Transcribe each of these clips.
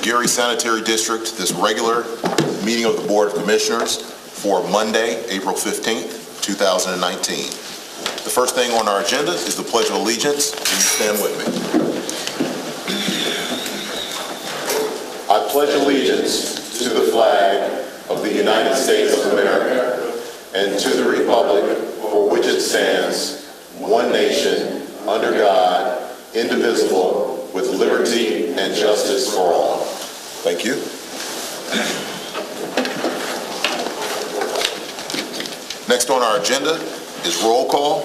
Geary Sanitary District this regular meeting of the Board of Commissioners for Monday, April 15th, 2019. The first thing on our agenda is the Pledge of Allegiance. Will you stand with me? I pledge allegiance to the flag of the United States of America and to the republic for which it stands, one nation, under God, indivisible, with liberty and justice for all. Thank you. Next on our agenda is roll call.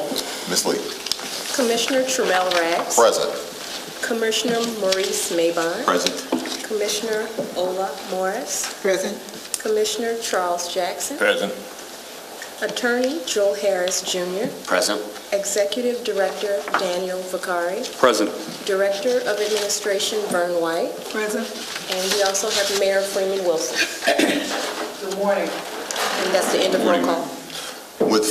Ms. Lee. Commissioner Trammell Raggs. Present. Commissioner Maurice Mabon. Present. Commissioner Ola Morris. Present. Commissioner Charles Jackson. Present. Attorney Joel Harris Jr. Present. Executive Director Daniel Vicari. Present. Director of Administration Vern White. Present. And we also have Mayor Freeman Wilson. Good morning. And that's the end of roll call. With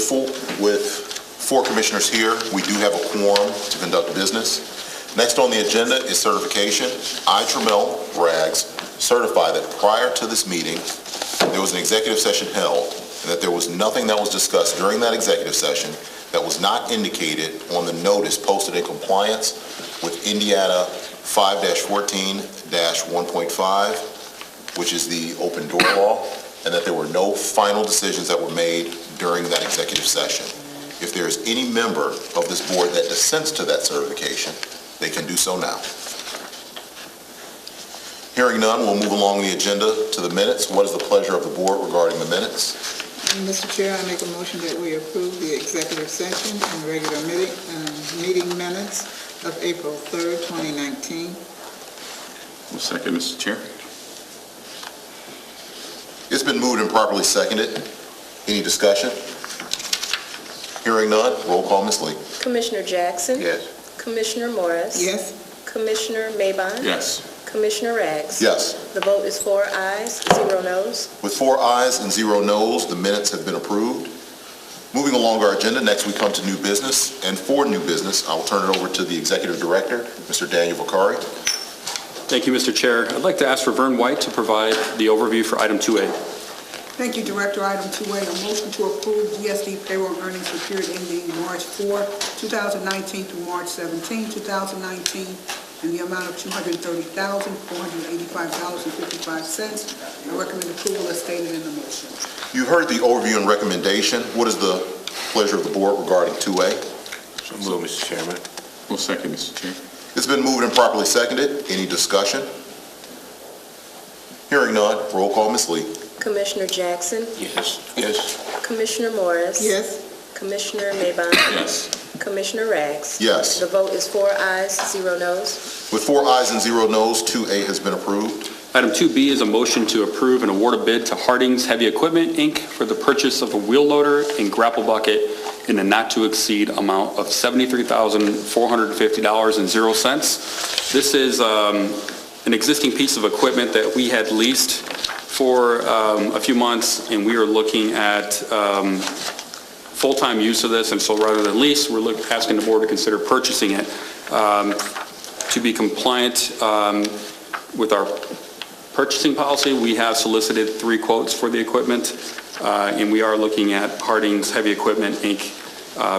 four commissioners here, we do have a quorum to conduct business. Next on the agenda is certification. I, Trammell Raggs, certify that prior to this meeting, there was an executive session held, and that there was nothing that was discussed during that executive session that was not indicated on the notice posted in compliance with Indiana 5-14-1.5, which is the open door law, and that there were no final decisions that were made during that executive session. If there is any member of this board that dissents to that certification, they can do so now. Hearing none, we'll move along the agenda to the minutes. What is the pleasure of the board regarding the minutes? Mr. Chair, I make a motion that we approve the executive session and regular meeting minutes of April 3rd, 2019. Well, second, Mr. Chair. It's been moved and properly seconded. Any discussion? Hearing none, roll call, Ms. Lee. Commissioner Jackson. Yes. Commissioner Morris. Yes. Commissioner Mabon. Yes. Commissioner Raggs. Yes. The vote is 4 ayes, 0 noes. With 4 ayes and 0 noes, the minutes have been approved. Moving along our agenda, next we come to new business. And for new business, I will turn it over to the Executive Director, Mr. Daniel Vicari. Thank you, Mr. Chair. I'd like to ask for Vern White to provide the overview for item 2A. Thank you, Director. Item 2A, a motion to approve GSD payroll earnings for period ending March 4, 2019 through March 17, 2019, in the amount of $230,485.55. I recommend approval as stated in the motion. You heard the overview and recommendation. What is the pleasure of the board regarding 2A? So moved, Mr. Chairman. Well, second, Mr. Chair. It's been moved and properly seconded. Any discussion? Hearing none, roll call, Ms. Lee. Commissioner Jackson. Yes. Yes. Commissioner Morris. Yes. Commissioner Mabon. Yes. Commissioner Raggs. Yes. The vote is 4 ayes, 0 noes. With 4 ayes and 0 noes, 2A has been approved. Item 2B is a motion to approve and award a bid to Harding's Heavy Equipment, Inc. for the purchase of a wheel loader and grapple bucket in a not-to-exceed amount of $73,450.00. This is an existing piece of equipment that we had leased for a few months, and we are looking at full-time use of this, and so rather than lease, we're asking the board to consider purchasing it. To be compliant with our purchasing policy, we have solicited 3 quotes for the equipment, and we are looking at Harding's Heavy Equipment, Inc.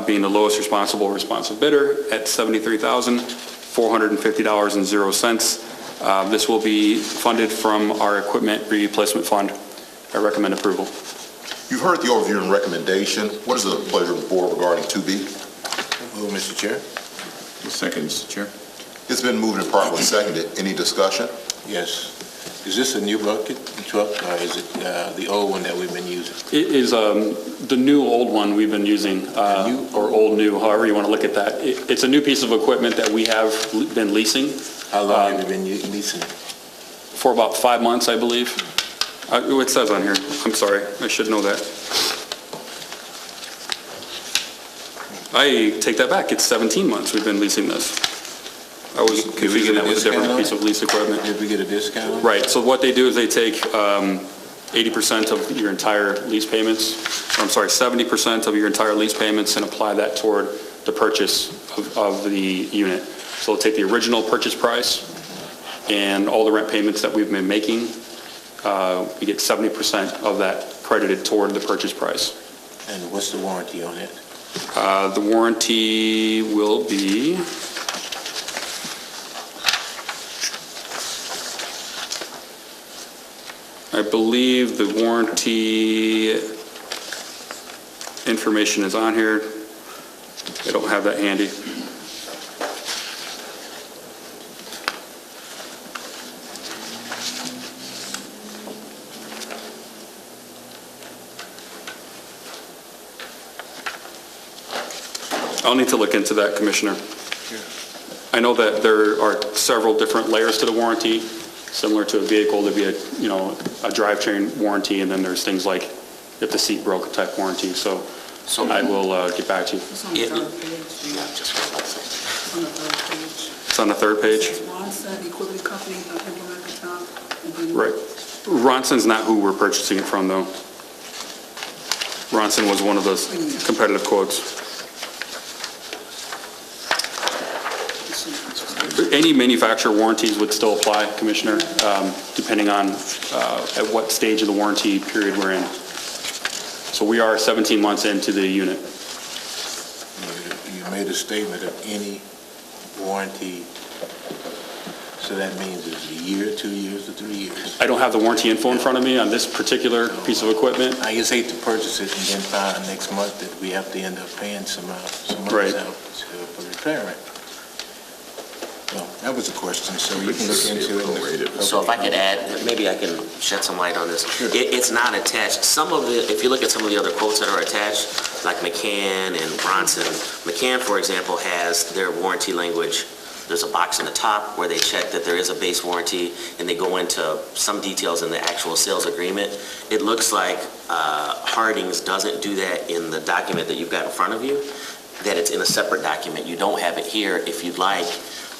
Being the lowest responsive bidder at $73,450.00. This will be funded from our equipment replacement fund. I recommend approval. You've heard the overview and recommendation. What is the pleasure of the board regarding 2B? Move, Mr. Chair. Well, second, Mr. Chair. It's been moved and properly seconded. Any discussion? Yes. Is this a new bucket truck, or is it the old one that we've been using? It is the new old one we've been using, or old new, however you want to look at that. It's a new piece of equipment that we have been leasing. How long have you been leasing it? For about 5 months, I believe. It says on here. I'm sorry. I should know that. I take that back. It's 17 months we've been leasing this. I was confusing that with a different piece of lease equipment. Did we get a discount? Right. So what they do is they take 80% of your entire lease payments, or I'm sorry, 70% of your entire lease payments, and apply that toward the purchase of the unit. So they'll take the original purchase price, and all the rent payments that we've been making, we get 70% of that credited toward the purchase price. And what's the warranty on it? The warranty will be, I believe the warranty information is on here. I don't have that handy. I'll need to look into that, Commissioner. I know that there are several different layers to the warranty. Similar to a vehicle, there'd be a drivetrain warranty, and then there's things like if the seat broke type warranty. So I will get back to you. It's on the third page. It's on the third page. It's on the third page? It says Ronson Equipment Company, implement the top. and then- Right. Ronson's not who we're purchasing it from, though. Ronson was one of those competitive quotes. Any manufacturer warranties would still apply, Commissioner, depending on at what stage of the warranty period we're in. So we are 17 months into the unit. You made a statement of any warranty, so that means it's a year, 2 years, or 3 years. I don't have the warranty info in front of me on this particular piece of equipment. I just hate to purchase it and then find out next month that we have to end up paying some Right. money out for repairing it. Well, that was a question, so you can look into it. So if I could add, maybe I can shed some light on this. It's not attached. Some of the, if you look at some of the other quotes that are attached, like McCann and Bronson, McCann, for example, has their warranty language. There's a box in the top where they check that there is a base warranty, and they go into some details in the actual sales agreement. It looks like Harding's doesn't do that in the document that you've got in front of you, that it's in a separate document. You don't have it here. If you'd like,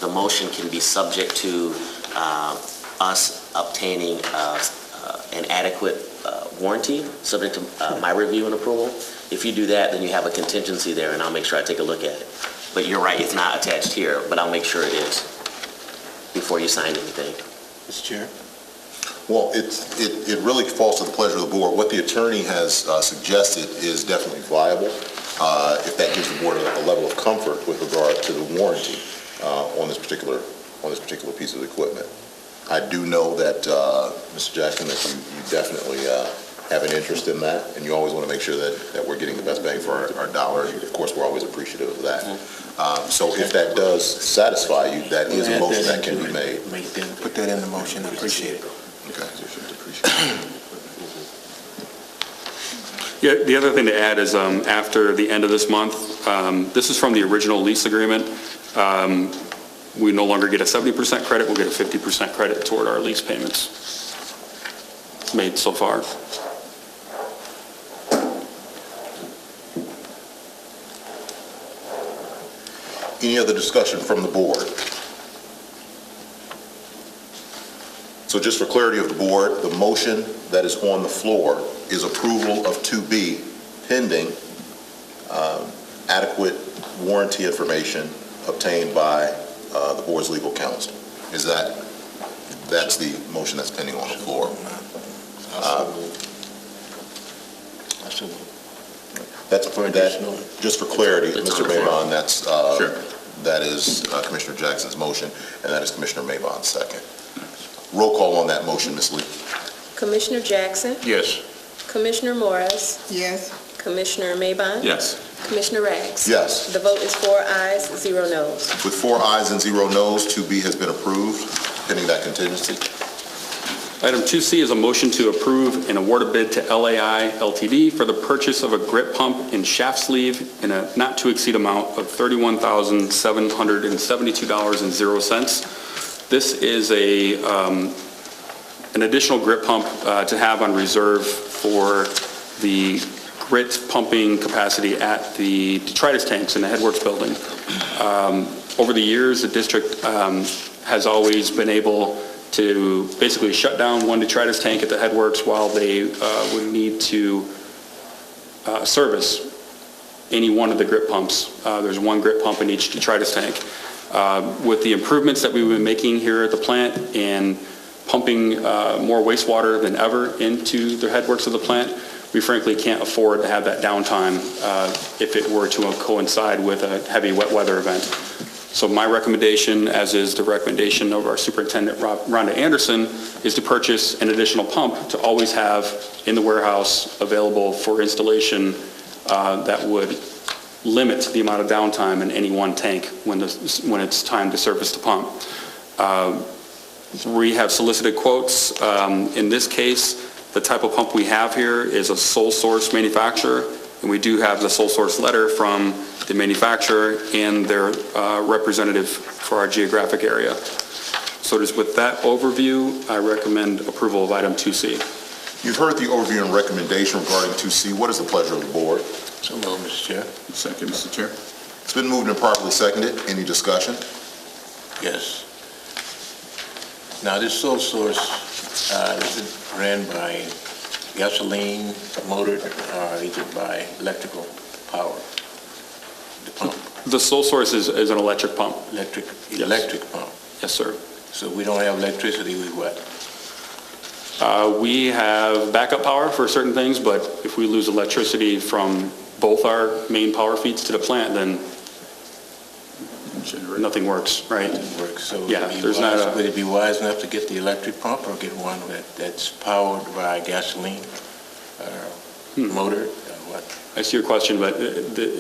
the motion can be subject to us obtaining an adequate warranty, subject to my review and approval. If you do that, then you have a contingency there, and I'll make sure I take a look at it. But you're right, it's not attached here, but I'll make sure it is before you sign anything. Mr. Chair? Well, it really falls to the pleasure of the board. What the attorney has suggested is definitely viable, if that gives the board a level of comfort with regard to the warranty on this particular piece of equipment. I do know that, Mr. Jackson, that you definitely have an interest in that, and you always want to make sure that we're getting the best bang for our dollar. Of course, we're always appreciative of that. So if that does satisfy you, that is a motion that can be made. Put that in the motion, I appreciate it. Okay. Yeah, the other thing to add is after the end of this month, this is from the original lease agreement. We no longer get a 70% credit, we'll get a 50% credit toward our lease payments made so far. Any other discussion from the board? So just for clarity of the board, the motion that is on the floor is approval of 2B pending adequate warranty information obtained by the board's legal counsel. That's the motion that's pending on the floor. Just for clarity, It's Mr. on the floor. Mabon, that is Commissioner Jackson's motion, and that is Commissioner Mabon's second. Roll call on that motion, Ms. Lee. Commissioner Jackson, Yes. Commissioner Morris, Yes. Commissioner Mabon, Yes. Commissioner Rags. Yes. The vote is 4 ayes, 0 noes. With 4 ayes and 0 noes, 2B has been approved, pending that contingency. Item 2C is a motion to approve and award a bid to LAI Ltd. for the purchase of a grip pump and shaft sleeve in a not-to-exceed amount of $31,772.00. This is an additional grip pump to have on reserve for the grit pumping capacity at the detritus tanks in the Headworks building. Over the years, the district has always been able to basically shut down one detritus tank at the Headworks while they would need to service any one of the grip pumps. There's one grip pump in each detritus tank. With the improvements that we've been making here at the plant and pumping more wastewater than ever into the headworks of the plant, we frankly can't afford to have that downtime if it were to coincide with a heavy wet weather event. So my recommendation, as is the recommendation of our Superintendent Rhonda Anderson, is to purchase an additional pump to always have in the warehouse available for installation that would limit the amount of downtime in any one tank when it's time to service the pump. We have solicited quotes. In this case, the type of pump we have here is a sole source manufacturer, and we do have the sole source letter from the manufacturer and their representative for our geographic area. So just with that overview, I recommend approval of item 2C. You've heard the overview and recommendation regarding 2C. What is the pleasure of the board? So moved, Mr. Chair. Second, Mr. Chair. It's been moved and properly seconded. Any discussion? Yes. Now, this sole source, is it ran by gasoline motored, or is it by electrical power? The pump, The sole source is an electric pump. electric pump. Yes, sir. So we don't have electricity, we what? We have backup power for certain things, but if we lose electricity from both our main power feeds to the plant, then nothing works, right? Doesn't work. So Yeah, would it be there's not would it be wise enough to get the electric pump or get one that's powered by gasoline motor? What? I see your question, but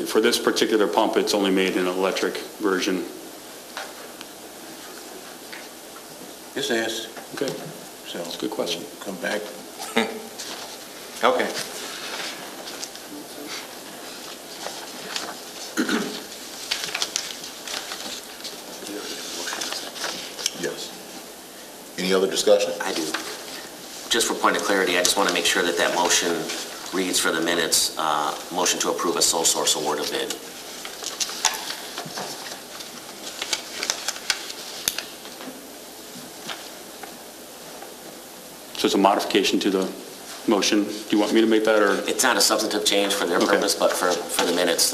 for this particular pump, it's only made in an electric version. Just ask. Okay, So that's a good question. come back. Okay. Yes. Any other discussion? I do. Just for point of clarity, I just want to make sure that that motion reads for the minutes, motion to approve a sole source award of bid. So it's a modification to the motion. Do you want me to make that, or? It's not a substantive change for their Okay. purpose, but for the minutes,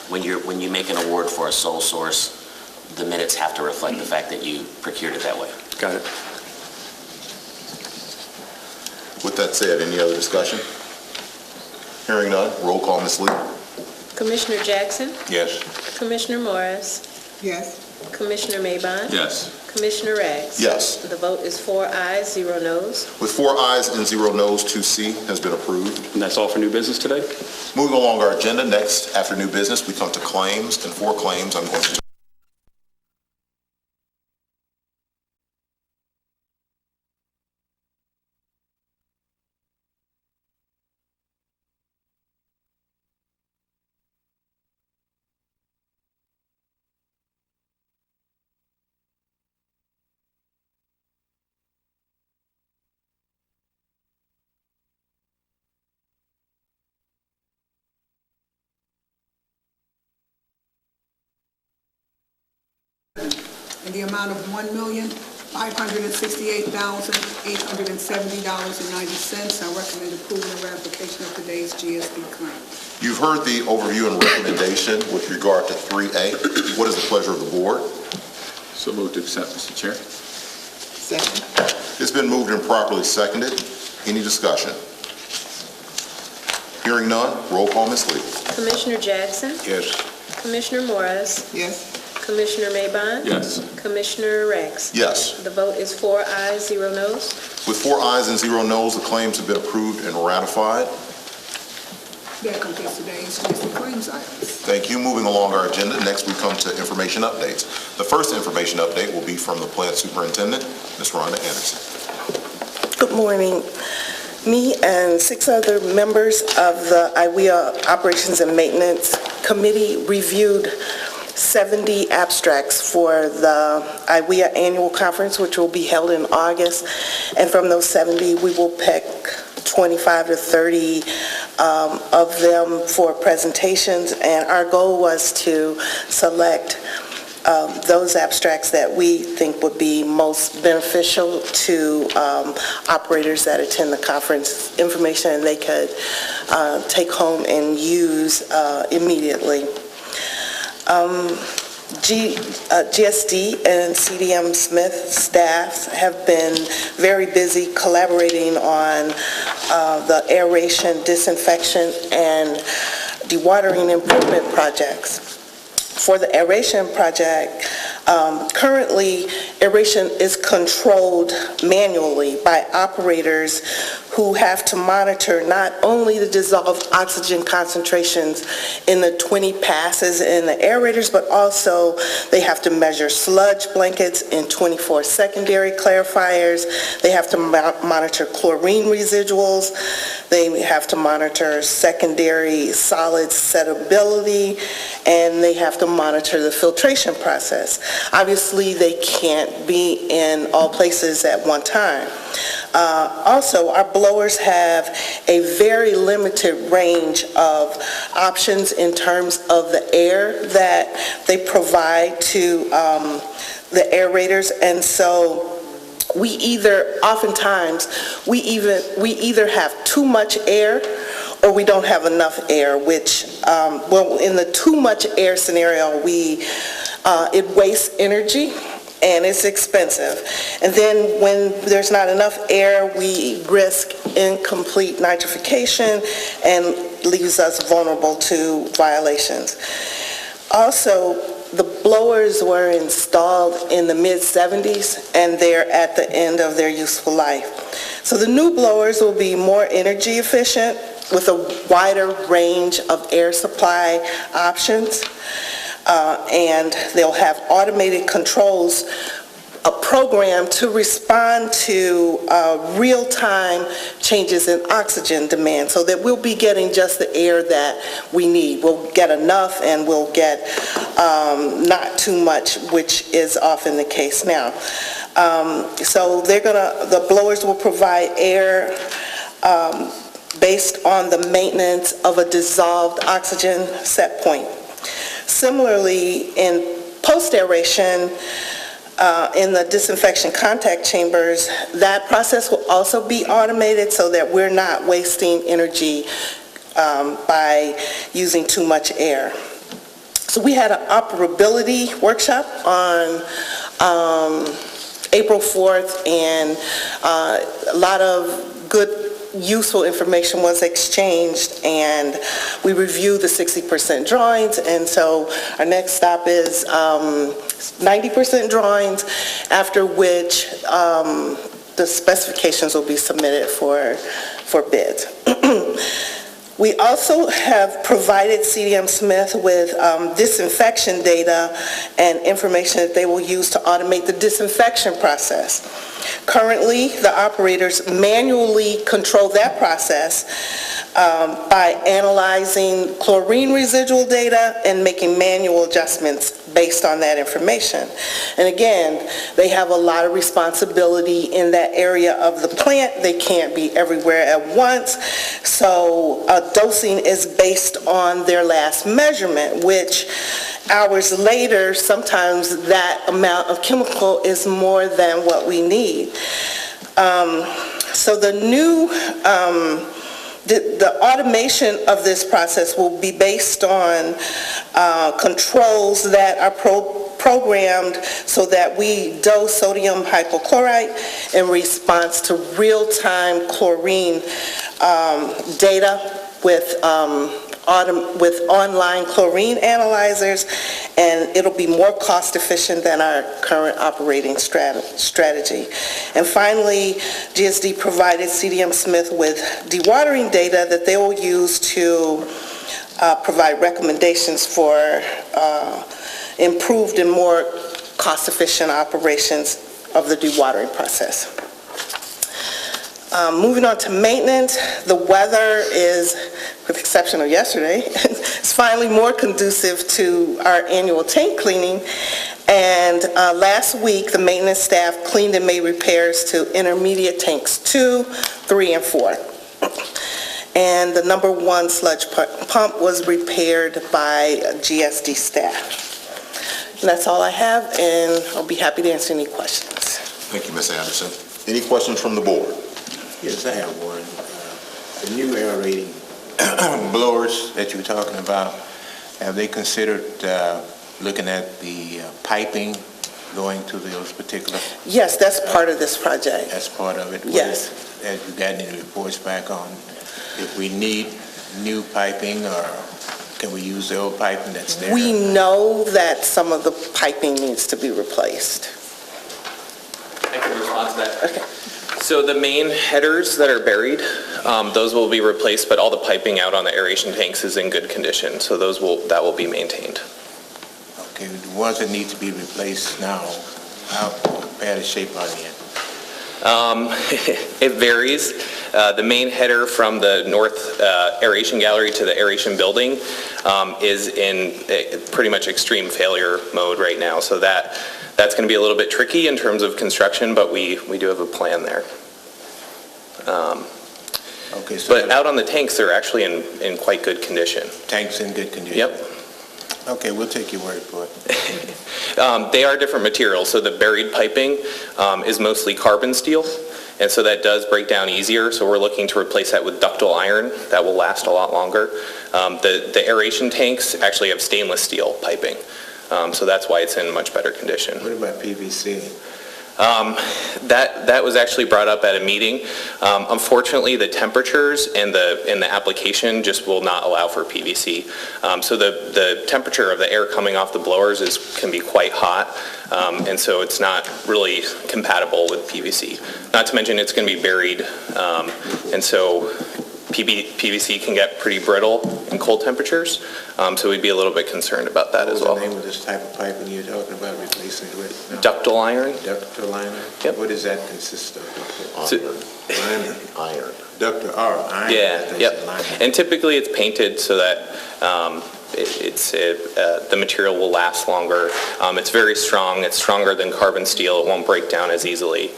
when you make an award for a sole source, the minutes have to reflect the fact that you procured it that way. Got it. With that said, any other discussion? Hearing none, roll call, Ms. Lee. Commissioner Jackson, Yes. Commissioner Morris, Yes. Commissioner Maybon, Yes. Commissioner Rags. Yes. The vote is 4 ayes, 0 noes. With 4 ayes and 0 noes, 2C has been approved. And that's all for new business today? Moving along our agenda, next, after new business, we come to claims, and for claims, I'm going to in the amount of $1,568,870.90. I recommend approval and ratification of today's GSD claim. You've heard the overview and recommendation with regard to 3A. What is the pleasure of the board? So moved to accept, Mr. Chair. Second. It's been moved and properly seconded. Any discussion? Hearing none, roll call, Ms. Lee. Commissioner Jackson, Yes. Commissioner Morris, Yes. Commissioner Maybon, Yes. Commissioner Rags. Yes. The vote is 4 ayes, 0 noes. With 4 ayes and 0 noes, the claims have been approved and ratified. That completes today's GSD claims items. Thank you. Moving along our agenda, next we come to information updates. The first information update will be from the plant superintendent, Ms. Rhonda Anderson. Good morning. Me and 6 other members of the IWEA Operations and Maintenance Committee reviewed 70 abstracts for the IWEA Annual Conference, which will be held in August. And from those 70, we will pick 25 to 30 of them for presentations. And our goal was to select those abstracts that we think would be most beneficial to operators that attend the conference, information they could take home and use immediately. GSD and CDM Smith staffs have been very busy collaborating on the aeration, disinfection, and dewatering improvement projects. For the aeration project, currently aeration is controlled manually by operators who have to monitor not only the dissolved oxygen concentrations in the 20 passes in the aerators, but also they have to measure sludge blankets in 24 secondary clarifiers. They have to monitor chlorine residuals. They have to monitor secondary solids settability, and they have to monitor the filtration process. Obviously, they can't be in all places at one time. Also, our blowers have a very limited range of options in terms of the air that they provide to the aerators, and so we either have too much air or we don't have enough air, which, in the too much air scenario, it wastes energy and it's expensive. And then when there's not enough air, we risk incomplete nitrification and leaves us vulnerable to violations. Also, the blowers were installed in the mid-'70s, and they're at the end of their useful life. So the new blowers will be more energy efficient with a wider range of air supply options, and they'll have automated controls, a program to respond to real-time changes in oxygen demand, so that we'll be getting just the air that we need. We'll get enough and we'll get not too much, which is often the case now. So the blowers will provide air based on the maintenance of a dissolved oxygen set point. Similarly, in post-aeration, in the disinfection contact chambers, that process will also be automated so that we're not wasting energy by using too much air. So we had an operability workshop on April 4th, and a lot of good useful information was exchanged, and we reviewed the 60% drawings, and so our next stop is 90% drawings, after which the specifications will be submitted for bids. We also have provided CDM Smith with disinfection data and information that they will use to automate the disinfection process. Currently, the operators manually control that process by analyzing chlorine residual data and making manual adjustments based on that information. And again, they have a lot of responsibility in that area of the plant. They can't be everywhere at once. So dosing is based on their last measurement, which hours later, sometimes that amount of chemical is more than what we need. So the new the automation of this process will be based on controls that are programmed so that we dose sodium hypochlorite in response to real-time chlorine data with online chlorine analyzers, and it'll be more cost efficient than our current operating strategy. And finally, GSD provided CDM Smith with dewatering data that they will use to provide recommendations for improved and more cost efficient operations of the dewatering process. Moving on to maintenance, the weather is, with the exception of yesterday, it's finally more conducive to our annual tank cleaning. And last week, the maintenance staff cleaned and made repairs to intermediate tanks 2, 3, and 4. And the number 1 sludge pump was repaired by GSD staff. And that's all I have, and I'll be happy to answer any questions. Thank you, Ms. Anderson. Any questions from the board? Yes, I have one. The new aerating blowers that you were talking about, have they considered looking at the piping going to those particular, Yes, that's part of this project. that's part of it? Yes. Have you gotten any reports back on if we need new piping, or can we use the old piping that's there? We know that some of the piping needs to be replaced. I can respond to that. Okay. So the main headers that are buried, those will be replaced, but all the piping out on the aeration tanks is in good condition, so that will be maintained. Okay, the ones that need to be replaced now, how bad a shape are they in? It varies. The main header from the north aeration gallery to the aeration building is in pretty much extreme failure mode right now, so that's going to be a little bit tricky in terms of construction, but we do have a plan there. Okay, so But out on the tanks, they're actually in quite good condition. tanks in good condition? Yep. Okay, we'll take your word for it. They are different materials, so the buried piping is mostly carbon steel, and so that does break down easier, so we're looking to replace that with ductile iron. That will last a lot longer. The aeration tanks actually have stainless steel piping, so that's why it's in much better condition. What about PVC? That was actually brought up at a meeting. Unfortunately, the temperatures and the application just will not allow for PVC. So the temperature of the air coming off the blowers can be quite hot, and so it's not really compatible with PVC. Not to mention it's going to be buried, and so PVC can get pretty brittle in cold temperatures, so we'd be a little bit concerned about that as well. What's the name of this type of piping you're talking about replacing it with? No. Ductile iron? Ductile iron? Yep. What does that consist of? Iron. Ductile, iron? Yeah, yep. And typically it's painted so that the material will last longer. It's very strong. It's stronger than carbon steel. It won't break down as easily.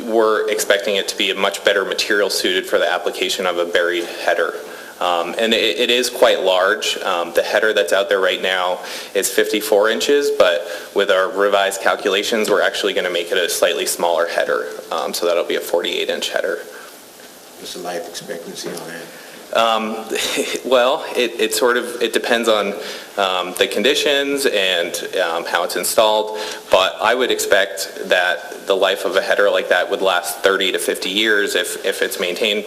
We're expecting it to be a much better material suited for the application of a buried header. And it is quite large. The header that's out there right now is 54 inches, but with our revised calculations, we're actually going to make it a slightly smaller header. So that'll be a 48-inch header. What's the life expectancy on that? Well, it depends on the conditions and how it's installed, but I would expect that the life of a header like that would last 30 to 50 years if it's maintained,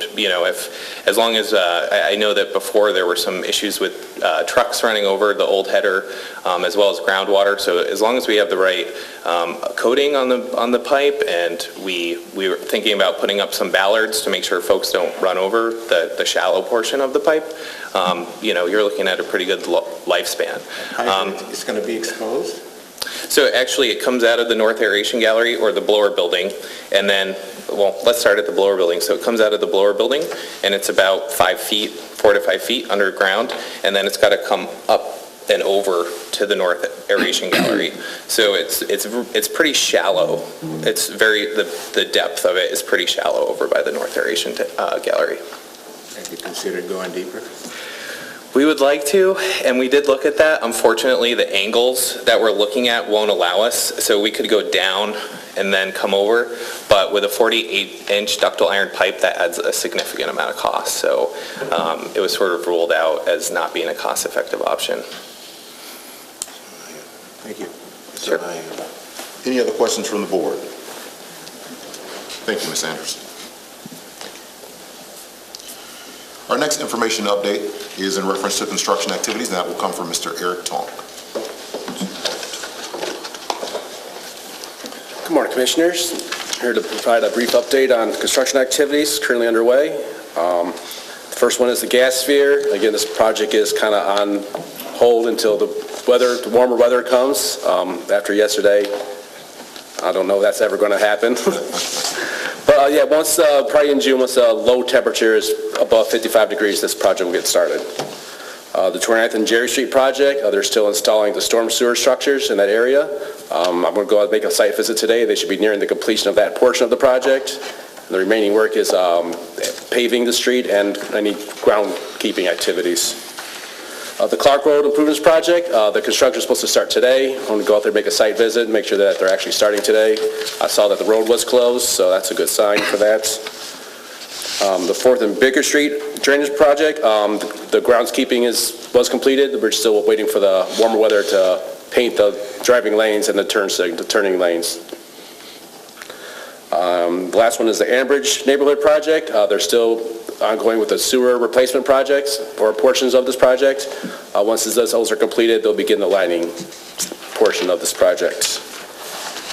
as long as, I know that before there were some issues with trucks running over the old header, as well as groundwater, so as long as we have the right coating on the pipe, and we were thinking about putting up some ballards to make sure folks don't run over the shallow portion of the pipe, you're looking at a pretty good lifespan. It's going to be exposed? So actually it comes out of the north aeration gallery or the blower building, and then, well, let's start at the blower building. So it comes out of the blower building, and it's about 4 to 5 feet underground, and then it's got to come up and over to the north aeration gallery. So it's pretty shallow. It's the depth of it is pretty shallow over by the north aeration gallery. Have you considered going deeper? We would like to, and we did look at that. Unfortunately, the angles that we're looking at won't allow us, so we could go down and then come over, but with a 48-inch ductile iron pipe, that adds a significant amount of cost, so it was sort of ruled out as not being a cost-effective option. Thank you. Sure. Any other questions from the board? Thank you, Ms. Anderson. Our next information update is in reference to construction activities, and that will come from Mr. Eric Tonk. Good morning, Commissioners. Here to provide a brief update on construction activities currently underway. The first one is the gas sphere. Again, this project is kind of on hold until the warmer weather comes. After yesterday, I don't know if that's ever going to happen. But yeah, once, probably in June, once the low temperature is above 55 degrees, this project will get started. The 29th and Jerry Street project, they're still installing the storm sewer structures in that area. I'm going to go out and make a site visit today. They should be nearing the completion of that portion of the project. And the remaining work is paving the street and any groundkeeping activities. The Clark Road Improvements Project, the construction is supposed to start today. I'm going to go out there and make a site visit and make sure that they're actually starting today. I saw that the road was closed, so that's a good sign for that. The 4th and Baker Street Drainage Project, the groundskeeping is was completed. The bridge is still waiting for the warmer weather to paint the driving lanes and the turning lanes. The last one is the Ambridge neighborhood project. They're still ongoing with the sewer replacement projects or portions of this project. Once those are completed, they'll begin the lining portion of this project.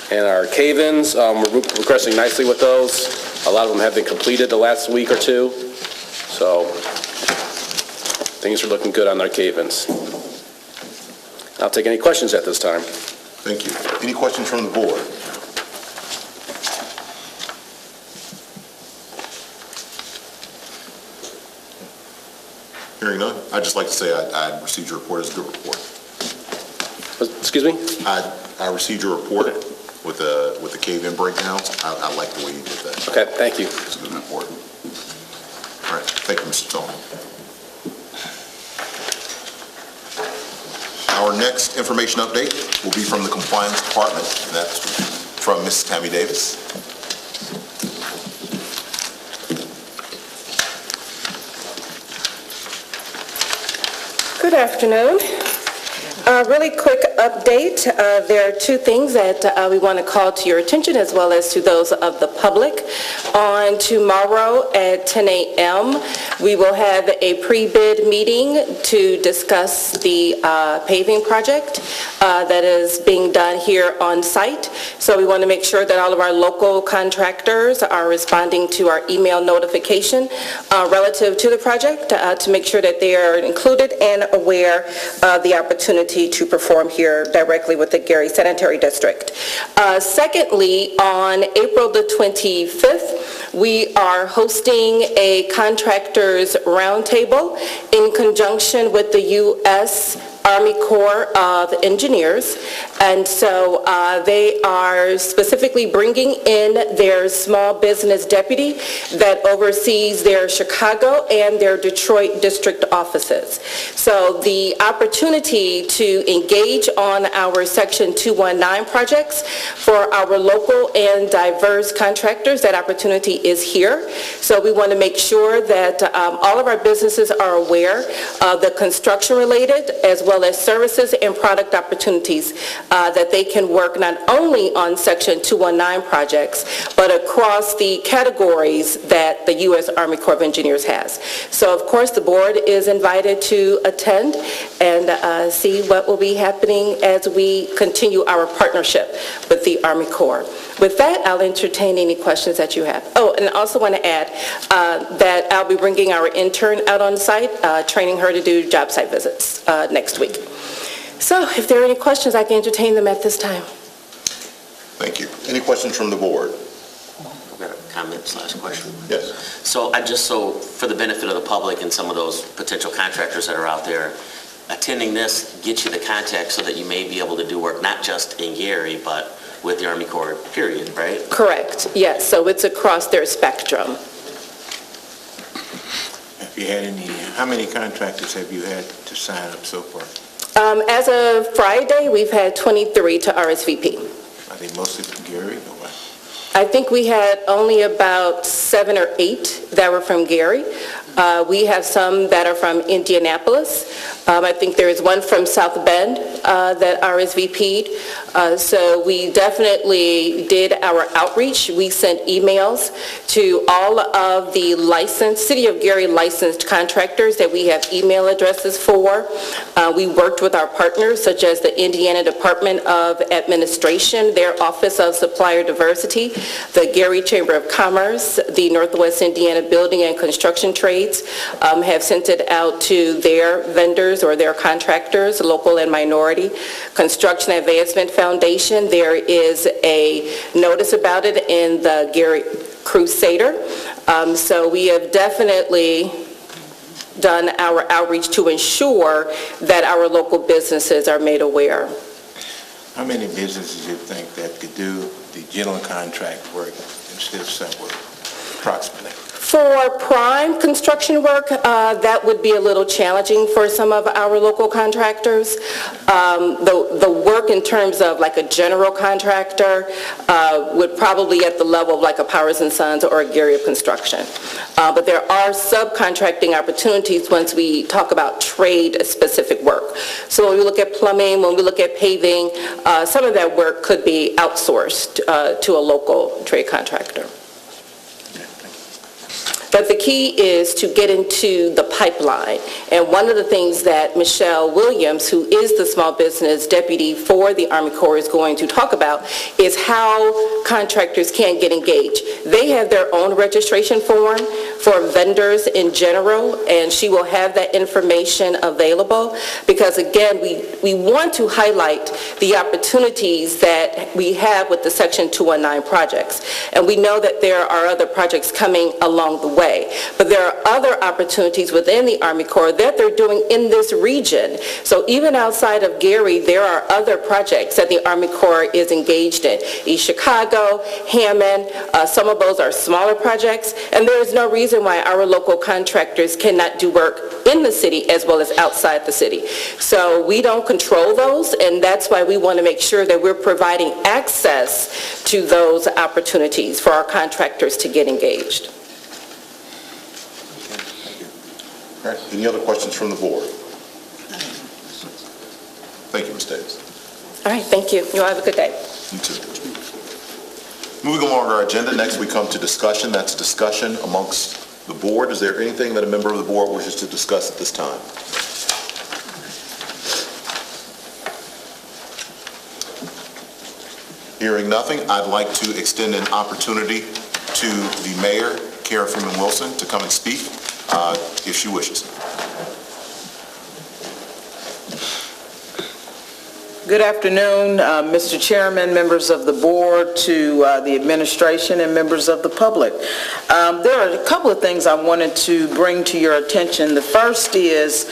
And our cave-ins, we're progressing nicely with those. A lot of them have been completed the last week or two. So things are looking good on our cave-ins. I'll take any questions at this time. Thank you. Any questions from the board? Hearing none, I'd just like to say I received your report as a good report. Excuse me? I received your report with the cave-in breakdowns. I like the way you did that. Okay, thank you. It's a good report. All right, thank you, Mr. Tony. Our next information update will be from the Compliance Department, and that's from Ms. Tammy Davis. Good afternoon. Really quick update. There are two things that we want to call to your attention as well as to those of the public. On tomorrow at 10 a.m., we will have a pre-bid meeting to discuss the paving project that is being done here on site. So we want to make sure that all of our local contractors are responding to our email notification relative to the project to make sure that they are included and aware of the opportunity to perform here directly with the Gary Sanitary District. Secondly, on April the 25th, we are hosting a contractors roundtable in conjunction with the U.S. Army Corps of Engineers, and so they are specifically bringing in their small business deputy that oversees their Chicago and their Detroit district offices. So the opportunity to engage on our Section 219 projects for our local and diverse contractors, that opportunity is here. So we want to make sure that all of our businesses are aware of the construction-related as well as services and product opportunities that they can work not only on Section 219 projects, but across the categories that the U.S. Army Corps of Engineers has. So, of course, the board is invited to attend and see what will be happening as we continue our partnership with the Army Corps. With that, I'll entertain any questions that you have. Oh, and I also want to add that I'll be bringing our intern out on site, training her to do job site visits next week. So if there are any questions, I can entertain them at this time. Thank you. Any questions from the board? I've got a comment/question. Yes. So for the benefit of the public and some of those potential contractors that are out there, attending this gets you the contact so that you may be able to do work not just in Gary, but with the Army Corps, period, right? Correct, yes. So it's across their spectrum. Have you had how many contractors have you had to sign up so far? As of Friday, we've had 23 to RSVP. Are they mostly from Gary or what? I think we had only about 7 or 8 that were from Gary. We have some that are from Indianapolis. I think there is one from South Bend that RSVP'd. So we definitely did our outreach. We sent emails to all of the City of Gary licensed contractors that we have email addresses for. We worked with our partners such as the Indiana Department of Administration, their Office of Supplier Diversity, the Gary Chamber of Commerce, the Northwest Indiana Building and Construction Trades have sent it out to their vendors or their contractors, local and minority. Construction Advancement Foundation, there is a notice about it in the Gary Crusader. So we have definitely done our outreach to ensure that our local businesses are made aware. How many businesses do you think that could do the general contract work instead of sub work, approximately? For prime construction work, that would be a little challenging for some of our local contractors. The work in terms of like a general contractor would probably at the level of like a Powers & Sons or a Gary of Construction. But there are subcontracting opportunities once we talk about trade-specific work. So when we look at plumbing, when we look at paving, some of that work could be outsourced to a local trade contractor. But the key is to get into the pipeline. And one of the things that Michelle Williams, who is the Small Business Deputy for the Army Corps, is going to talk about is how contractors can get engaged. They have their own registration form for vendors in general, and she will have that information available because, again, we want to highlight the opportunities that we have with the Section 219 projects. And we know that there are other projects coming along the way. But there are other opportunities within the Army Corps that they're doing in this region. So even outside of Gary, there are other projects that the Army Corps is engaged in. East Chicago, Hammond, some of those are smaller projects, and there is no reason why our local contractors cannot do work in the city as well as outside the city. So we don't control those, and that's why we want to make sure that we're providing access to those opportunities for our contractors to get engaged. All right, any other questions from the board? Thank you, Ms. Davis. All right, thank you. You all have a good day. You too. Moving along our agenda, next we come to discussion. That's discussion amongst the board. Is there anything that a member of the board wishes to discuss at this time? Hearing nothing, I'd like to extend an opportunity to the mayor, Karen Freeman Wilson, to come and speak if she wishes. Good afternoon, Mr. Chairman, members of the board, to the administration, and members of the public. There are a couple of things I wanted to bring to your attention. The first is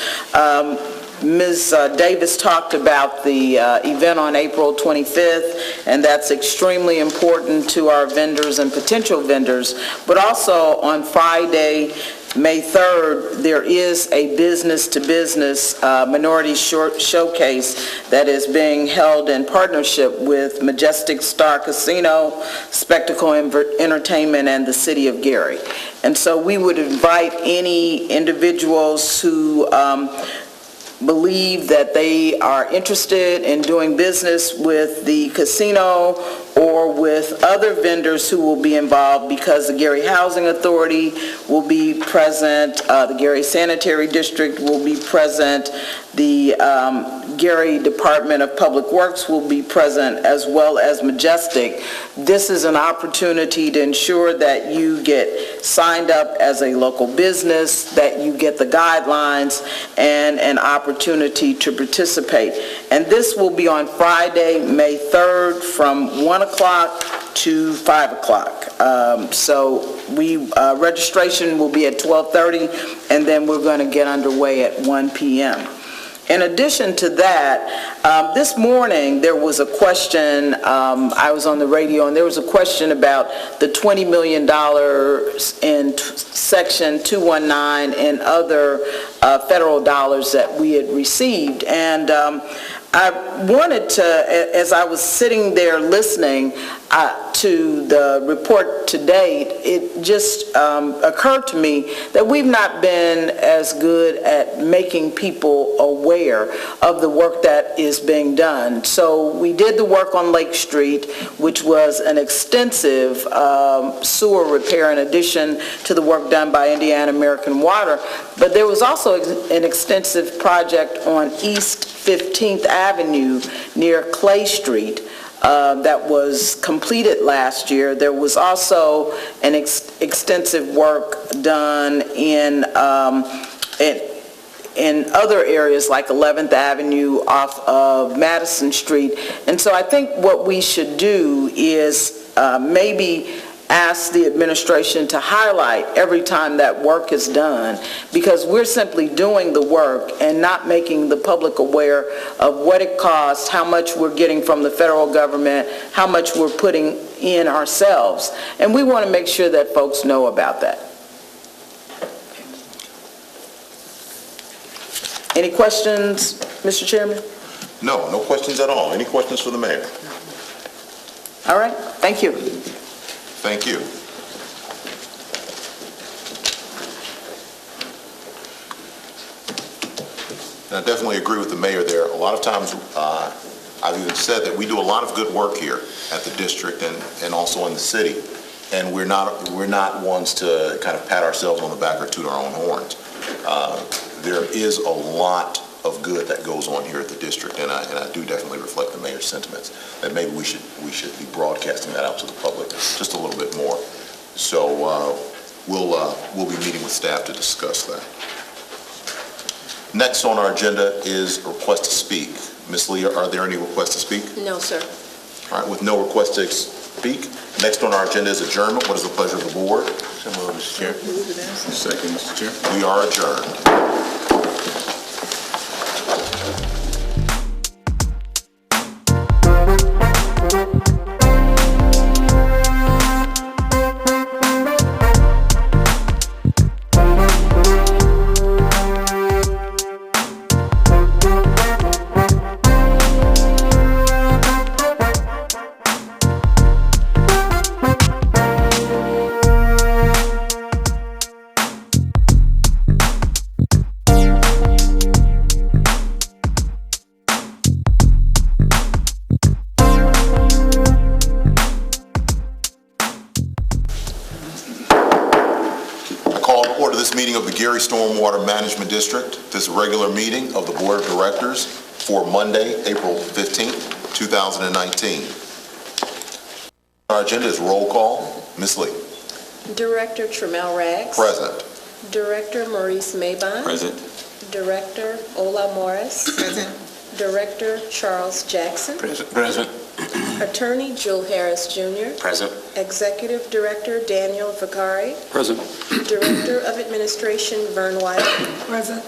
Ms. Davis talked about the event on April 25th, and that's extremely important to our vendors and potential vendors. But also on Friday, May 3rd, there is a business-to-business minority showcase that is being held in partnership with Majestic Star Casino, Spectacle Entertainment, and the City of Gary. And so we would invite any individuals who believe that they are interested in doing business with the casino or with other vendors who will be involved, because the Gary Housing Authority will be present, the Gary Sanitary District will be present, the Gary Department of Public Works will be present, as well as Majestic. This is an opportunity to ensure that you get signed up as a local business, that you get the guidelines, and an opportunity to participate. And this will be on Friday, May 3rd, from 1 o'clock to 5 o'clock. So registration will be at 12:30, and then we're going to get underway at 1 p.m. In addition to that, this morning there was a question, I was on the radio, and there was a question about the $20 million in Section 219 and other federal dollars that we had received. And I wanted to, as I was sitting there listening to the report to date, it just occurred to me that we've not been as good at making people aware of the work that is being done. So we did the work on Lake Street, which was an extensive sewer repair in addition to the work done by Indiana American Water. But there was also an extensive project on East 15th Avenue near Clay Street that was completed last year. There was also an extensive work done in other areas like 11th Avenue off of Madison Street. And so I think what we should do is maybe ask the administration to highlight every time that work is done, because we're simply doing the work and not making the public aware of what it costs, how much we're getting from the federal government, how much we're putting in ourselves. And we want to make sure that folks know about that. Any questions, Mr. Chairman? No, no questions at all. Any questions for the mayor? All right, thank you. Thank you. And I definitely agree with the mayor there. A lot of times, I've even said that we do a lot of good work here at the district and also in the city. And we're not ones to kind of pat ourselves on the back or toot our own horns. There is a lot of good that goes on here at the district, and I do definitely reflect the mayor's sentiments, that maybe we should be broadcasting that out to the public just a little bit more. So we'll be meeting with staff to discuss that. Next on our agenda is request to speak. Ms. Lee, are there any requests to speak? No, sir. All right, with no request to speak, next on our agenda is adjournment. What is the pleasure of the board? So moved, Mr. Chair. Second, Mr. Chair. We are adjourned. Of the Gary Stormwater Management District. This regular meeting of the Board of Directors for Monday, April 15th, 2019. Our agenda is roll call. Ms. Lee. Director Tremel Rags. Present. Director Maurice Maybon. Present. Director Ola Morris. Present. Director Charles Jackson. Present. Attorney Jewel Harris Jr. Present. Executive Director Daniel Vicari. Present. Director of Administration Vern White. Present.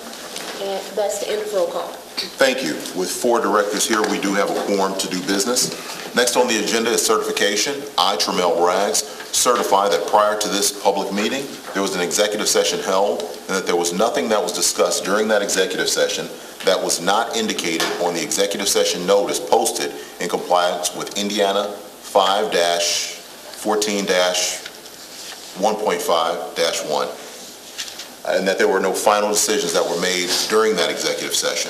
And that's the end of roll call. Thank you. With 4 directors here, we do have a quorum to do business. Next on the agenda is certification. I, Tremel Rags, certify that prior to this public meeting, there was an executive session held and that there was nothing that was discussed during that executive session that was not indicated on the executive session notice posted in compliance with Indiana 5-14-1.5-1, and that there were no final decisions that were made during that executive session.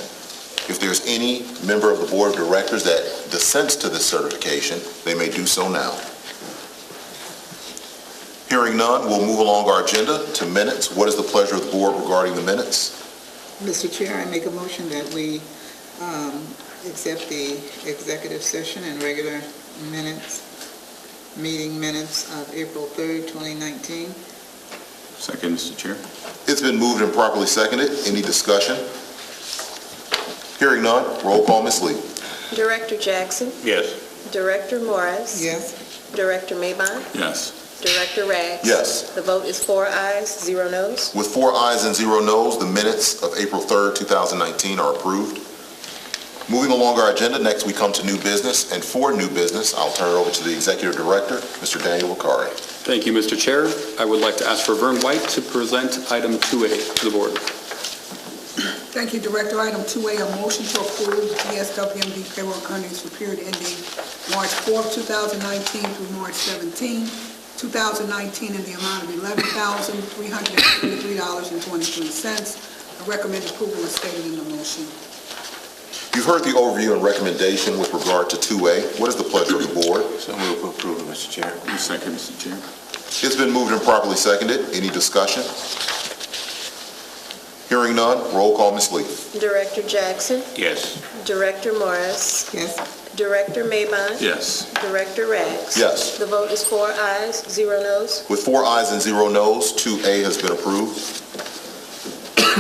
If there's any member of the Board of Directors that dissents to this certification, they may do so now. Hearing none, we'll move along our agenda to minutes. What is the pleasure of the board regarding the minutes? Mr. Chair, I make a motion that we accept the executive session and regular minutes, meeting minutes of April 3rd, 2019. Second, Mr. Chair. It's been moved and properly seconded. Any discussion? Hearing none, roll call, Ms. Lee. Director Jackson. Yes. Director Morris. Yes. Director Maybon. Yes. Director Rags. Yes. The vote is 4 ayes, 0 noes. With 4 ayes and 0 noes, the minutes of April 3rd, 2019 are approved. Moving along our agenda, next we come to new business, and for new business, I'll turn it over to the Executive Director, Mr. Daniel Vicari. Thank you, Mr. Chair. I would like to ask for Vern White to present item 2A to the board. Thank you, Director. Item 2A, a motion to approve GSWMD payroll earnings for period ending March 4th, 2019 through March 17, 2019 in the amount of $11,373.23. I recommend approval as stated in the motion. You've heard the overview and recommendation with regard to 2A. What is the pleasure of the board? So moved for approval, Mr. Chair. Second, Mr. Chair. It's been moved and properly seconded. Any discussion? Hearing none, roll call, Ms. Lee. Director Jackson. Yes. Director Morris. Yes. Director Maybon. Yes. Director Rags. Yes. The vote is 4 ayes, 0 noes. With 4 ayes and 0 noes, 2A has been approved.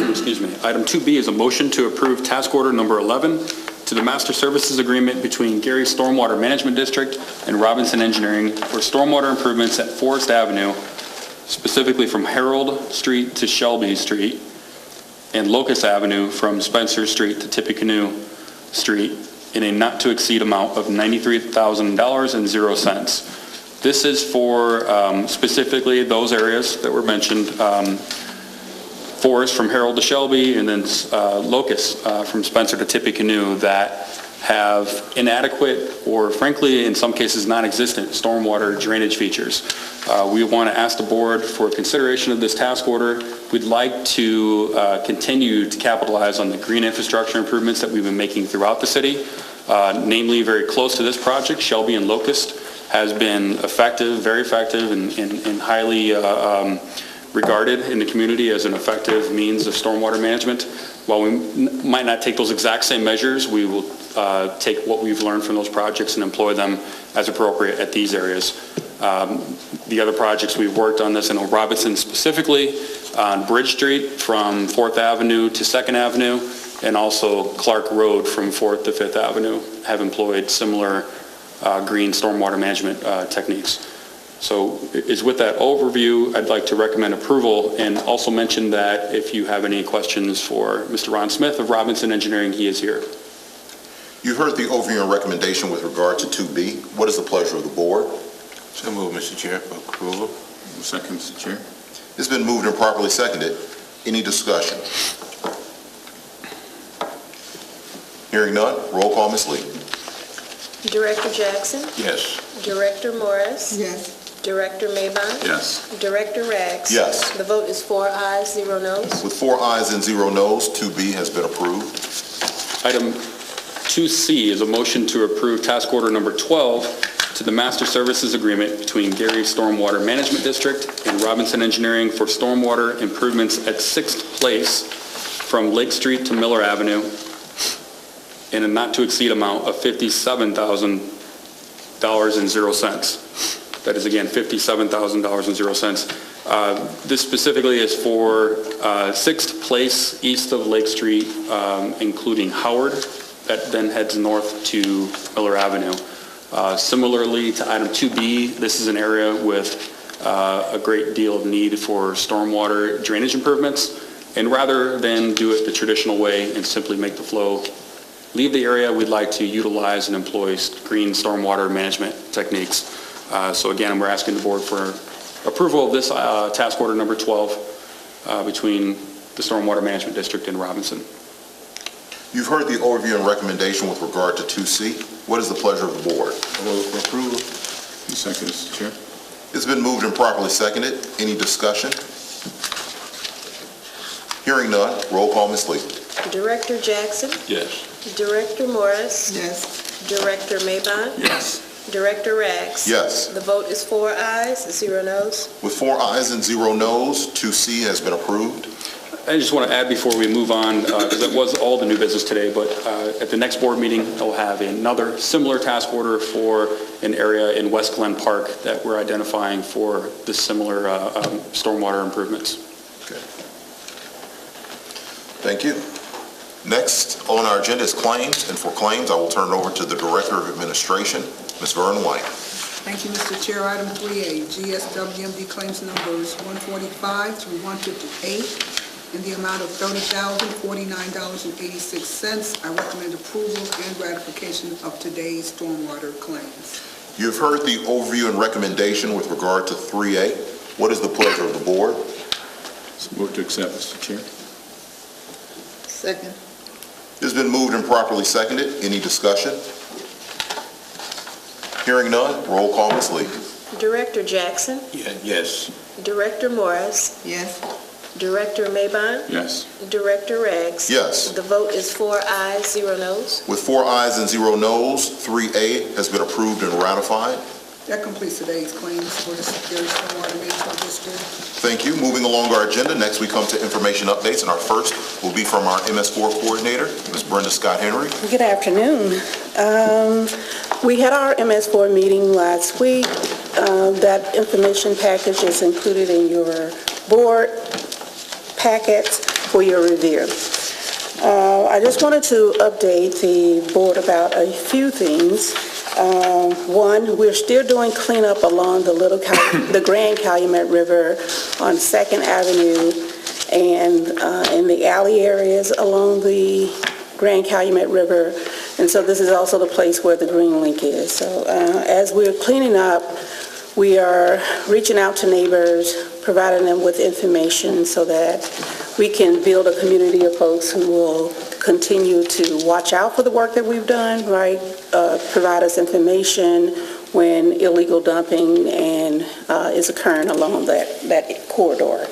Excuse me. Item 2B is a motion to approve task order number 11 to the master services agreement between Gary Stormwater Management District and Robinson Engineering for stormwater improvements at Forest Avenue, specifically from Harold Street to Shelby Street, and Locust Avenue from Spencer Street to Tippecanoe Street in a not-to-exceed amount of $93,000.00. This is for specifically those areas that were mentioned Forest from Harold to Shelby, and then Locust from Spencer to Tippecanoe that have inadequate or frankly, in some cases, non-existent stormwater drainage features. We want to ask the board for consideration of this task order. We'd like to continue to capitalize on the green infrastructure improvements that we've been making throughout the city, namely very close to this project, Shelby and Locust has been effective, very effective, and highly regarded in the community as an effective means of stormwater management. While we might not take those exact same measures, we will take what we've learned from those projects and employ them as appropriate at these areas. The other projects we've worked on this in Robinson specifically, on Bridge Street from 4th Avenue to 2nd Avenue, and also Clark Road from 4th to 5th Avenue have employed similar green stormwater management techniques. So is with that overview, I'd like to recommend approval and also mention that if you have any questions for Mr. Ron Smith of Robinson Engineering, he is here. You heard the overview and recommendation with regard to 2B. What is the pleasure of the board? So moved, Mr. Chair, for approval. Second, Mr. Chair. It's been moved and properly seconded. Any discussion? Hearing none, roll call, Ms. Lee. Director Jackson, Yes. Director Morris, Yes. Director Maybon, Yes. Director Rags. Yes. The vote is 4 ayes, 0 noes. With 4 ayes and 0 noes, 2B has been approved. Item 2C is a motion to approve task order number 12 to the master services agreement between Gary Stormwater Management District and Robinson Engineering for stormwater improvements at 6th Place from Lake Street to Miller Avenue in a not-to-exceed amount of $57,000.00. That is, again, $57,000.00. This specifically is for 6th Place east of Lake Street, including Howard, that then heads north to Miller Avenue. Similarly to item 2B, this is an area with a great deal of need for stormwater drainage improvements, and rather than do it the traditional way and simply make the flow leave the area, we'd like to utilize and employ green stormwater management techniques. So again, we're asking the board for approval of this task order number 12 between the Stormwater Management District and Robinson. You've heard the overview and recommendation with regard to 2C. What is the pleasure of the board? Move for approval. Second, Mr. Chair. It's been moved and properly seconded. Any discussion? Hearing none, roll call, Ms. Lee. Director Jackson, Yes. Director Morris, Yes. Director Maybon, Yes. Director Rags. Yes. The vote is 4 ayes, 0 noes. With 4 ayes and 0 noes, 2C has been approved. I just want to add before we move on, because that was all the new business today, but at the next board meeting, I'll have another similar task order for an area in West Glen Park that we're identifying for the similar stormwater improvements. Okay. Thank you. Next on our agenda is claims, and for claims, I will turn it over to the Director of Administration, Ms. Vern White. Thank you, Mr. Chair. Item 3A, GSWMD claims numbers 145 through 158 in the amount of $30,049.86. I recommend approval and ratification of today's stormwater claims. You have heard the overview and recommendation with regard to 3A. What is the pleasure of the board? Move to accept, Mr. Chair. Second. It has been moved and properly seconded. Any discussion? Hearing none, roll call, Ms. Lee. Director Jackson, Yes. Director Morris, Yes. Director Maybon, Yes. Director Rags. Yes. The vote is 4 ayes, 0 noes. With 4 ayes and 0 noes, 3A has been approved and ratified. That completes today's claims for the Gary Stormwater Management District. Thank you. Moving along our agenda, next we come to information updates, and our first will be from our MS4 coordinator, Ms. Brenda Scott Henry. Good afternoon. We had our MS4 meeting last week. That information package is included in your board packets for your review. I just wanted to update the board about a few things. One, we're still doing cleanup along the Grand Calumet River on 2nd Avenue and in the alley areas along the Grand Calumet River. And so this is also the place where the Green Link is. So as we're cleaning up, we are reaching out to neighbors, providing them with information so that we can build a community of folks who will continue to watch out for the work that we've done, right? Provide us information when illegal dumping and is occurring along that corridor.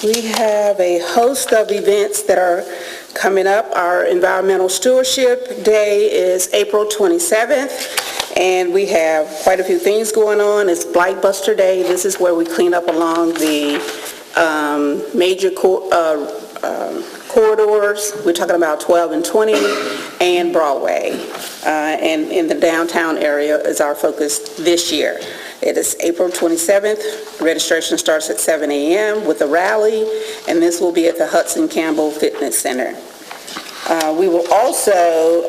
We have a host of events that are coming up. Our Environmental Stewardship Day is April 27th, and we have quite a few things going on. It's Blight Buster Day. This is where we clean up along the major corridors. We're talking about 12 and 20 and Broadway. And in the downtown area is our focus this year. It is April 27th. Registration starts at 7 a.m. with a rally, and this will be at the Hudson Campbell Fitness Center. We will also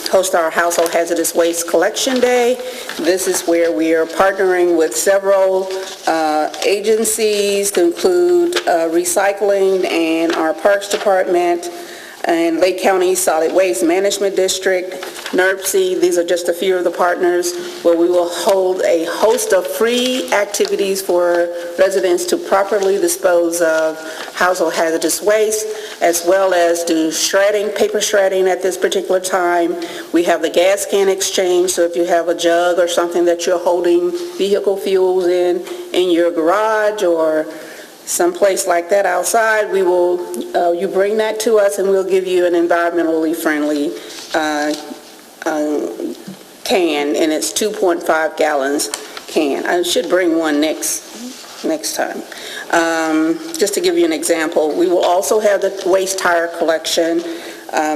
host our Household Hazardous Waste Collection Day. This is where we are partnering with several agencies to include recycling and our Parks Department and Lake County Solid Waste Management District, NERC. These are just a few of the partners where we will hold a host of free activities for residents to properly dispose of household hazardous waste, as well as do shredding, paper shredding at this particular time. We have the gas can exchange, so if you have a jug or something that you're holding vehicle fuels in your garage or someplace like that outside, we will, you bring that to us and we'll give you an environmentally friendly can, and it's 2.5 gallons can. I should bring one next time. Just to give you an example, we will also have the waste tire collection.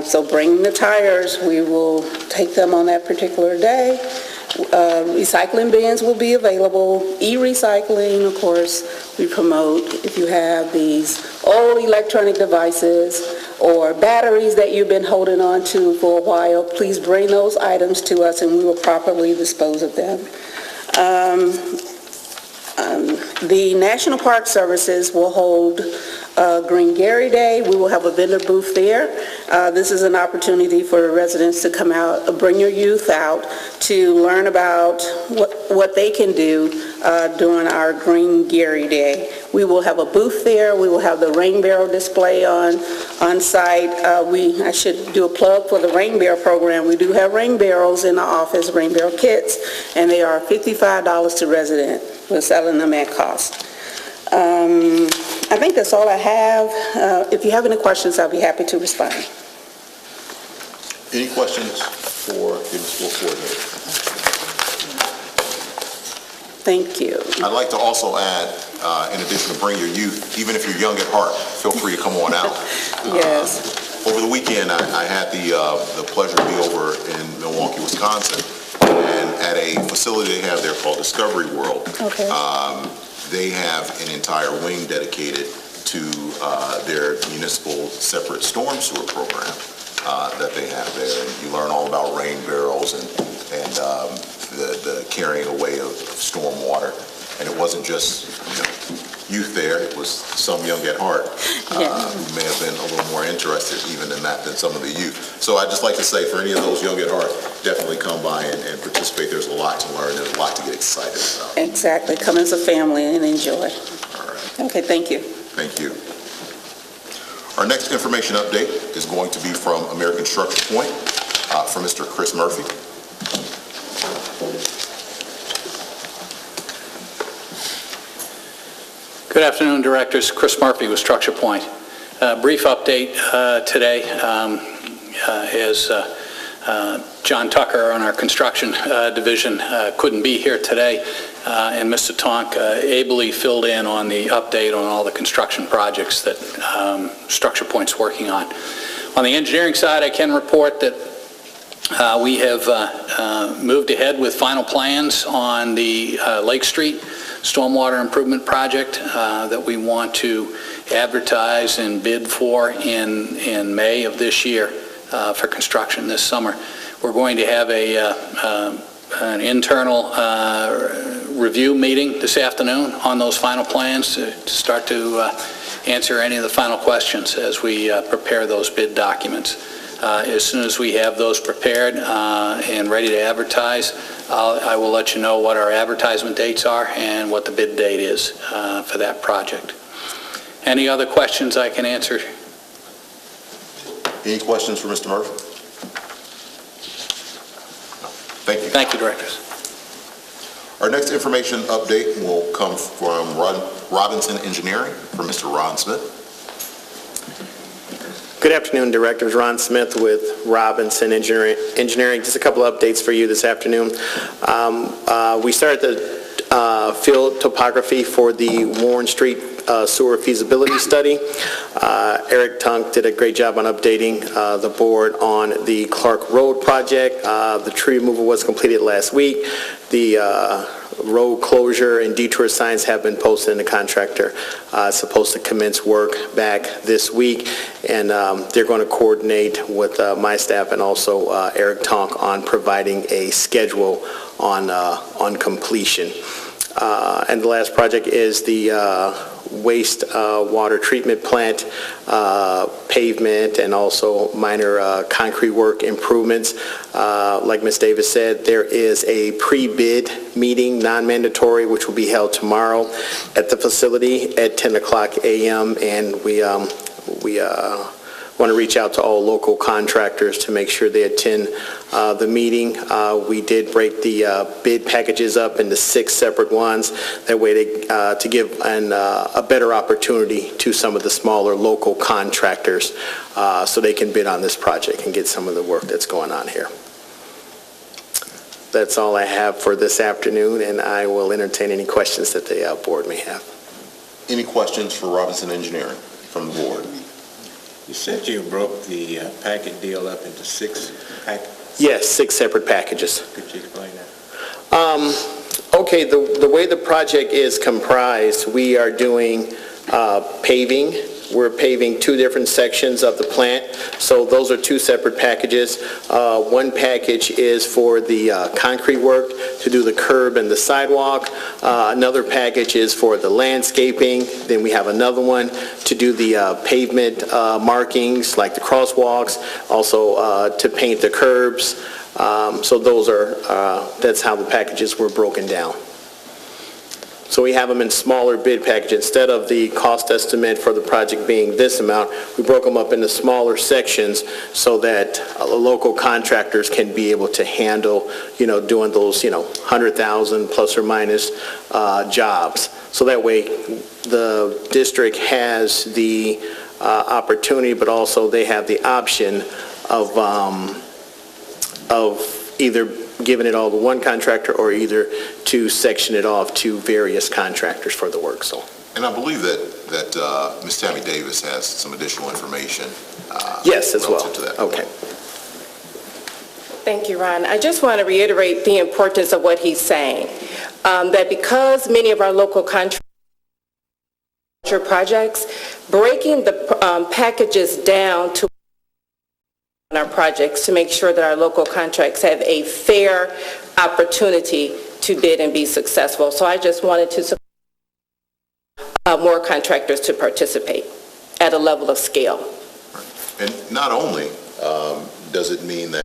So bring the tires, we will take them on that particular day. Recycling bins will be available. E-recycling, of course, we promote. If you have these old electronic devices or batteries that you've been holding on to for a while, please bring those items to us and we will properly dispose of them. The National Park Services will hold Green Gary Day. We will have a vendor booth there. This is an opportunity for residents to come out, bring your youth out to learn about what they can do during our Green Gary Day. We will have a booth there. We will have the rain barrel display on site. I should do a plug for the rain barrel program. We do have rain barrels in the office, rain barrel kits, and they are $55 to resident. We're selling them at cost. I think that's all I have. If you have any questions, I'll be happy to respond. Any questions for the school coordinator? Thank you. I'd like to also add, in addition to bring your youth, even if you're young at heart, feel free to come on out. Yes. Over the weekend, I had the pleasure to be over in Milwaukee, Wisconsin, and at a facility they have there called Discovery World. Okay. They have an entire wing dedicated to their municipal separate storm sewer program that they have there. And you learn all about rain barrels and the carrying away of storm water. And it wasn't just youth there, it was some young at heart who may have been a little more interested even in that than some of the youth. So I'd just like to say, for any of those young at heart, definitely come by and participate. There's a lot to learn, there's a lot to get excited about. Exactly. Come as a family and enjoy. All right. Okay, thank you. Thank you. Our next information update is going to be from American Structure Point, from Mr. Chris Murphy. Good afternoon, Directors. Chris Murphy with Structure Point. Brief update today as John Tucker on our construction division couldn't be here today, and Mr. Tonk ably filled in on the update on all the construction projects that Structure Point's working on. On the engineering side, I can report that we have moved ahead with final plans on the Lake Street stormwater improvement project that we want to advertise and bid for in May of this year for construction this summer. We're going to have an internal review meeting this afternoon on those final plans to start to answer any of the final questions as we prepare those bid documents. As soon as we have those prepared and ready to advertise, I will let you know what our advertisement dates are and what the bid date is for that project. Any other questions I can answer? Any questions for Mr. Murphy? No. Thank you. Thank you, Directors. Our next information update will come from Robinson Engineering, from Mr. Ron Smith. Good afternoon, Directors. Ron Smith with Robinson Engineering. Just a couple of updates for you this afternoon. We started the field topography for the Warren Street sewer feasibility study. Eric Tunk did a great job on updating the board on the Clark Road project. The tree removal was completed last week. The road closure and detour signs have been posted, and the contractor is supposed to commence work back this week, and they're going to coordinate with my staff and also Eric Tonk on providing a schedule on completion. And the last project is the waste water treatment plant pavement and also minor concrete work improvements. Like Ms. Davis said, there is a pre-bid meeting, non-mandatory, which will be held tomorrow at the facility at 10 o'clock a.m. And we want to reach out to all local contractors to make sure they attend the meeting. We did break the bid packages up into 6 separate ones. That way to give a better opportunity to some of the smaller local contractors so they can bid on this project and get some of the work that's going on here. That's all I have for this afternoon, and I will entertain any questions that the board may have. Any questions for Robinson Engineering from the board? You said you broke the packet deal up into 6 packets. Yes, 6 separate packages. Could you explain that? Okay, the way the project is comprised, we are doing paving. We're paving 2 different sections of the plant, so those are 2 separate packages. One package is for the concrete work to do the curb and the sidewalk. Another package is for the landscaping. Then we have another one to do the pavement markings like the crosswalks, also to paint the curbs. So those are, that's how the packages were broken down. So we have them in smaller bid package. Instead of the cost estimate for the project being this amount, we broke them up into smaller sections so that local contractors can be able to handle, doing those, 100,000 plus or minus jobs. So that way the district has the opportunity, but also they have the option of either giving it all to one contractor or either to section it off to various contractors for the work. So. And I believe that Ms. Tammy Davis has some additional information. Yes, as well. To that. Okay. Thank you, Ron. I just want to reiterate the importance of what he's saying, that because many of our local contractor projects, breaking the packages down to our projects to make sure that our local contracts have a fair opportunity to bid and be successful. So I just wanted to support more contractors to participate at a level of scale. And not only does it mean that